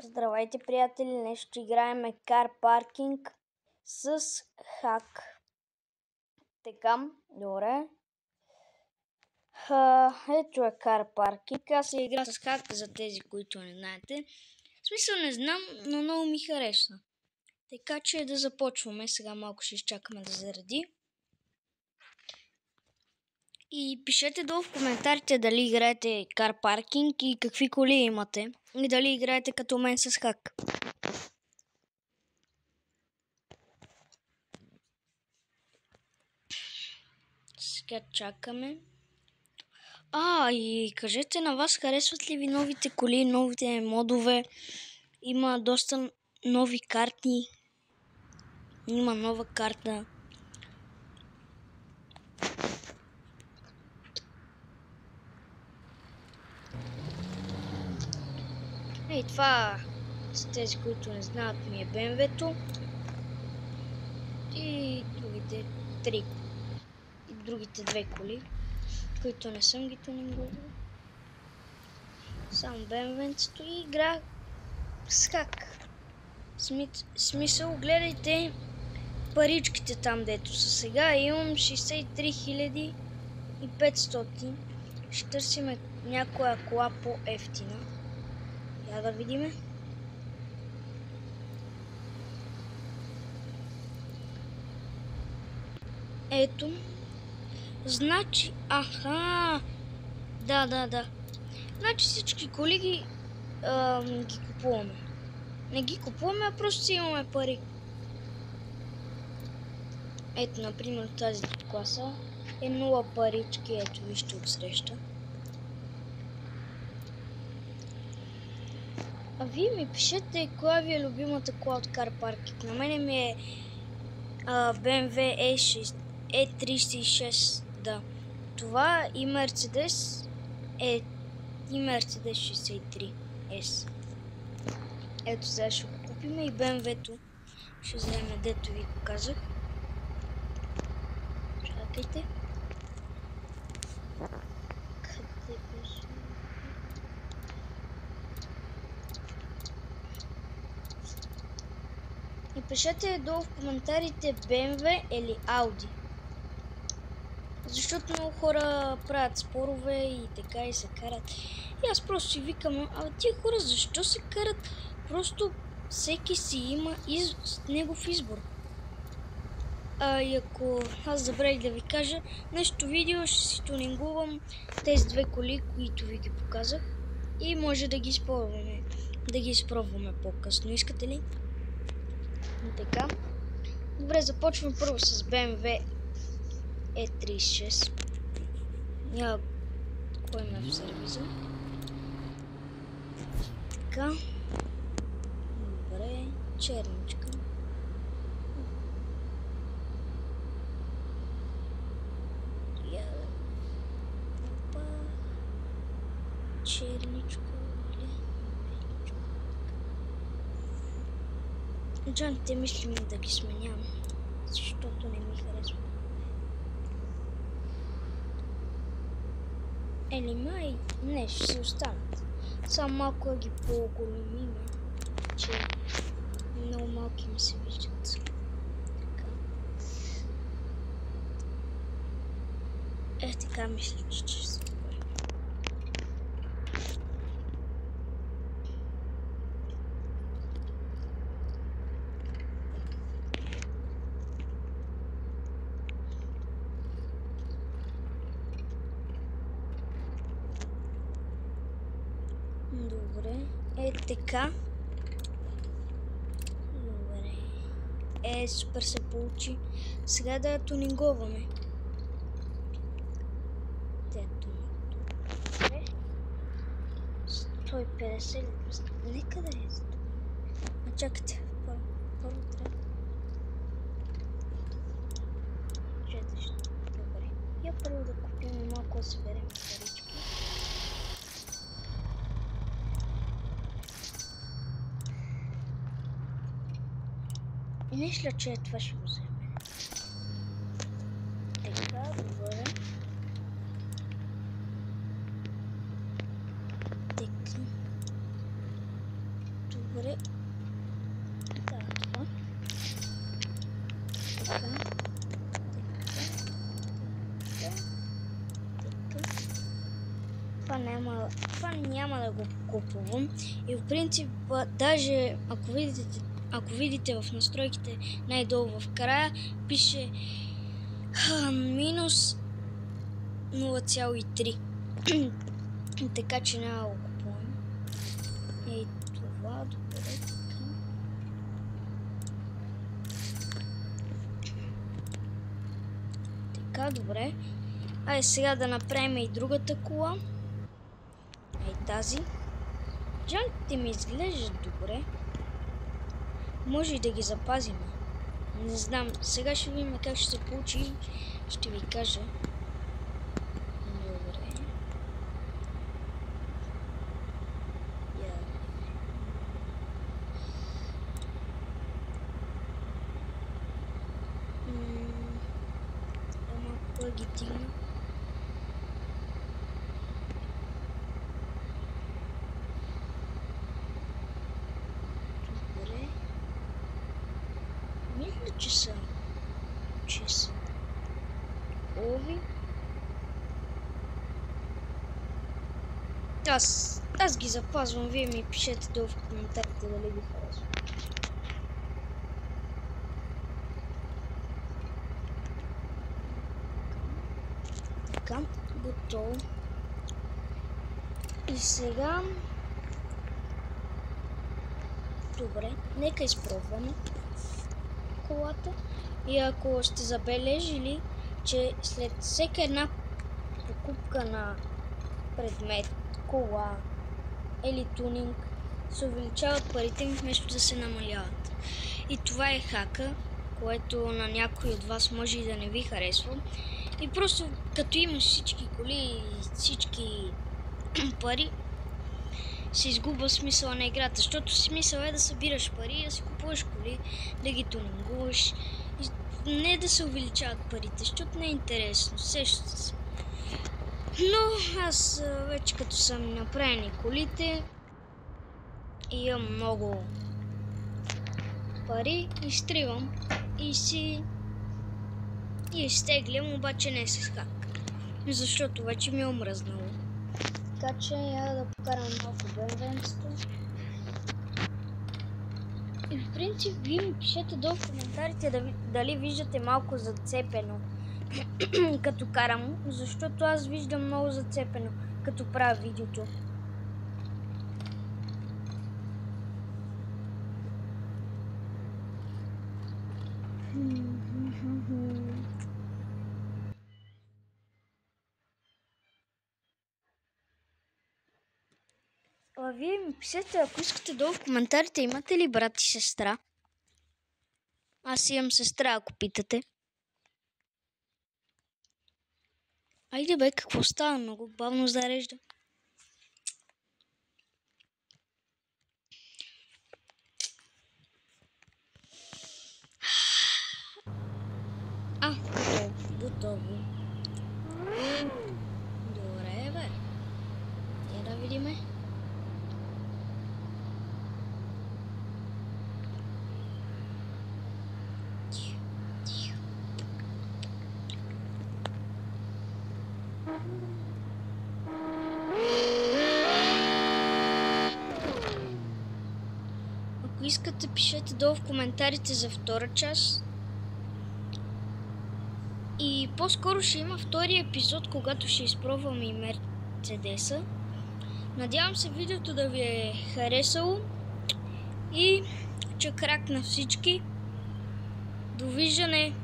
Здравейте, приятели! Днес ще играем Car Parking с хак. Така, добре. Ето е Car Parking. Аз се игра с хак за тези, които не знаете. В смисъл не знам, но много ми харесва. Така че да започваме. Сега малко ще изчакаме да заради. И пишете долу в коментарите дали играете Car Parking и какви коли имате. И дали играете като мен с хак. Сега чакаме. И кажете на вас, харесват ли ви новите коли, новите модове? Има доста нови карти. Има нова карта. И това с тези, които не знаят, ми е BMW-то. И другите три. И другите две коли, които не съм ги тюнингувал. Само BMW-то и игра с хак. Смисъл, гледайте паричките там, дето са сега. Имам 63 500. Ще търсим някоя кола по-ефтина. Я да видиме. Ето. Значи, Да. Значи всички коли ги купуваме. Не ги купуваме, а просто си имаме пари. Ето, например, тази класа е 0 парички. Ето, вижте отсреща. А вие ми пишете коя ви е любимата кола от Car Parking. На мене ми е BMW E36. Да. Това и Mercedes и Mercedes 63S. Ето сега ще го купим и BMW-то. Ще вземем, дето ви го казах. Чакайте. Къде беше? И пишете долу в коментарите BMW или Audi. Защото много хора правят спорове и така и се карат. И аз просто си викам, тия хора защо се карат? Просто всеки си има негов избор. И ако аз забравих да ви кажа, нещо видео ще си тюнингувам тези две коли, които ви ги показах. И може да ги изпробваме по-късно. Искате ли? И така. Добре, започваме първо с BMW E36. Кой ме в сервиза? Така. Добре, черничка. Черничко или беличко. Джаните мислим да ги сменям, защото не ми харесва. Не, ще си останат. Само малко да ги по-големиме, че много малки ми се виждат. Така. Така мисля, че ще се добре. Добре, така. Добре. Супер се получи. Сега да я тюнинговаме. Добре. 150 ли? Нека да е. Чакайте. Първо трябва. Добре. Я първо да купим малко, да съберем парички. И мисля, че това ще го вземе. Така, добре. това няма да го купувам. И в принцип, даже ако видите в настройките най-долу в края, пише минус 0,3. Така че няма да го купувам. Ей, това добре. Така, добре. Айде сега да направим и другата кола. Ей, тази. Джанките ми изглеждат добре. Може и да ги запазим. Не знам. Сега ще видим как ще се получи. Ще ви кажа. Добре. Малко ги дигна. Мисля, че са ови. Аз ги запазвам, вие ми пишете долу в коментарите дали ви харесва. Така, готово. И сега... Добре, нека изпробваме колата. И ако сте забележили, че след всяка една покупка на предмет, кола или тунинг, се увеличават парите ми вместо да се намаляват. И това е хака, което на някой от вас може и да не ви харесва. И просто като имаш всички коли и всички пари, се изгубва смисъла на играта, защото смисъл е да събираш пари, да си купуваш коли, да ги тунингуваш, не да се увеличават парите, защото не е интересно, сещате се. Но аз вече като са ми направени колите и имам много пари, изтривам и изтеглям, обаче не с хак, защото вече ми е омръзнало. Така че я да покарам малко BMW-то. И в принцип вие ми пишете долу в коментарите дали виждате малко зацепено като карам, защото аз виждам много зацепено като правя видеото. Вие ми пишете, ако искате долу в коментарите, имате ли брат и сестра? Аз имам сестра, ако питате. Айде бе, какво става? Много бавно зарежда. Готово. Добре, бе. Я да видиме. Ако искате, пишете долу в коментарите за втора част. И по-скоро ще има втори епизод, когато ще изпробвам и Мерцедеса. Надявам се видеото да ви е харесало. И чакрак на всички. Довиждане!